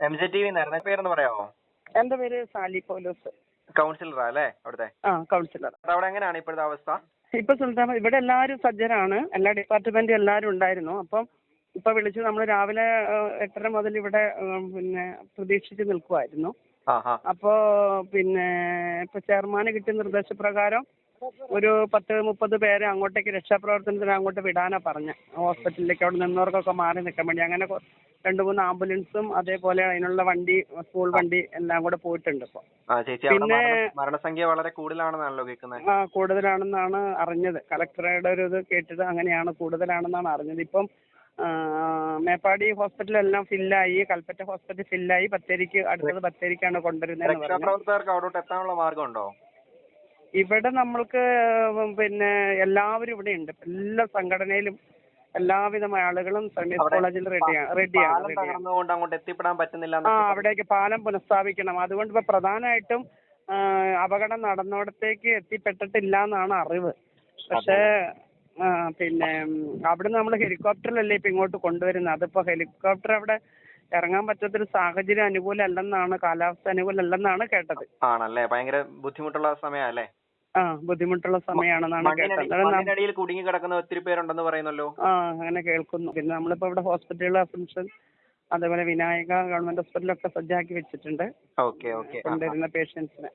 MJTV പേരെന്ന് പറയാമോ? എന്റെ പേര് സാലി പൗലോസ്. കൗൺസിലറാ അല്ലേ അവിടുത്തെ? കൗൺസിലർ. അവിടെ എങ്ങനെയാണ് ഇപ്പോഴത്തെ അവസ്ഥ? ഇപ്പൊ സുൽത്താൻ ഇവിടെ എല്ലാവരും സജ്ജരാണ്, എല്ലാ ഡിപ്പാർട്ട്മെന്റും എല്ലാവരും ഉണ്ടായിരുന്നു. അപ്പം ഇപ്പൊ വിളിച്ച് നമ്മൾ രാവിലെ 8:30 മുതൽ ഇവിടെ പിന്നെ പ്രതീക്ഷിച്ച് നിൽക്കുമായിരുന്നു. അപ്പോ പിന്നെ ഇപ്പൊ ചെയർമാന് കിട്ടിയ നിർദ്ദേശപ്രകാരം ഒരു 10-30 പേരെ അങ്ങോട്ടേക്ക് രക്ഷാപ്രവർത്തനത്തിന് അങ്ങോട്ട് വിടാനാ പറഞ്ഞ ഹോസ്പിറ്റലിലേക്ക്. അവിടെ നിന്നവർക്കൊക്കെ മാറി നിൽക്കാൻ വേണ്ടി അങ്ങനെ 2-3 ആംബുലൻസും അതേപോലെ അതിനുള്ള വണ്ടി, സ്കൂൾ വണ്ടി എല്ലാം കൂടെ പോയിട്ടുണ്ട് ഇപ്പൊ. പിന്നെ മരണസംഖ്യ വളരെ കൂടുതലാണെന്നാണല്ലോ കേൾക്കുന്നത്. കൂടുതലാണെന്നാണ് അറിഞ്ഞത്. കളക്ടറുടെ ഒരു ഇത് കേട്ടത് അങ്ങനെയാണ്, കൂടുതലാണെന്നാണ് അറിഞ്ഞത്. ഇപ്പം മേപ്പാടി ഹോസ്പിറ്റലെല്ലാം ഫില്ലായി, കൽപ്പറ്റ ഹോസ്പിറ്റൽ ഫില്ലായി. അടുത്തത് ബത്തേരിക്കാണ് കൊണ്ടുവരുന്നതെന്ന് പറഞ്ഞു. ഇവിടെ നമ്മൾക്ക് പിന്നെ എല്ലാവരും ഇവിടെ ഉണ്ട്. എല്ലാ സംഘടനയിലും എല്ലാവിധമായ ആളുകളും സർവീസ് കോളേജിൽ റെഡിയാണ്. അവിടേക്ക് പാലം പുനഃസ്ഥാപിക്കണം. അതുകൊണ്ട് ഇപ്പൊ പ്രധാനമായിട്ടും അപകടം നടന്നിടത്തേക്ക് എത്തിപ്പെട്ടിട്ടില്ല എന്നാണ് അറിവ്. പക്ഷേ പിന്നെ അവിടുന്ന് നമ്മൾ ഹെലികോപ്റ്ററിലല്ലേ ഇപ്പൊ ഇങ്ങോട്ട് കൊണ്ടുവരുന്നത്. അതിപ്പോ ഹെലികോപ്റ്റർ അവിടെ ഇറങ്ങാൻ പറ്റാത്തൊരു സാഹചര്യം അനുകൂലമല്ലെന്നാണ്, കാലാവസ്ഥ അനുകൂലമല്ലെന്നാണ് കേട്ടത്. ആണല്ലേ? ഭയങ്കര ബുദ്ധിമുട്ടുള്ള സമയമല്ലേ? ബുദ്ധിമുട്ടുള്ള സമയമാണെന്നാണ് കേട്ടത്. കുടുങ്ങി കിടക്കുന്ന ഒത്തിരി പേരുണ്ടെന്ന് പറയുന്നല്ലോ. അങ്ങനെ കേൾക്കുന്നു. പിന്നെ നമ്മളിപ്പോ ഇവിടെ ഹോസ്പിറ്റലുകൾ അസംഷൻ അതേപോലെ വിനായക ഗവൺമെന്റ് ഹോസ്പിറ്റലൊക്കെ സജ്ജാക്കി വെച്ചിട്ടുണ്ട് കൊണ്ടുവരുന്ന പേഷ്യൻസിന്.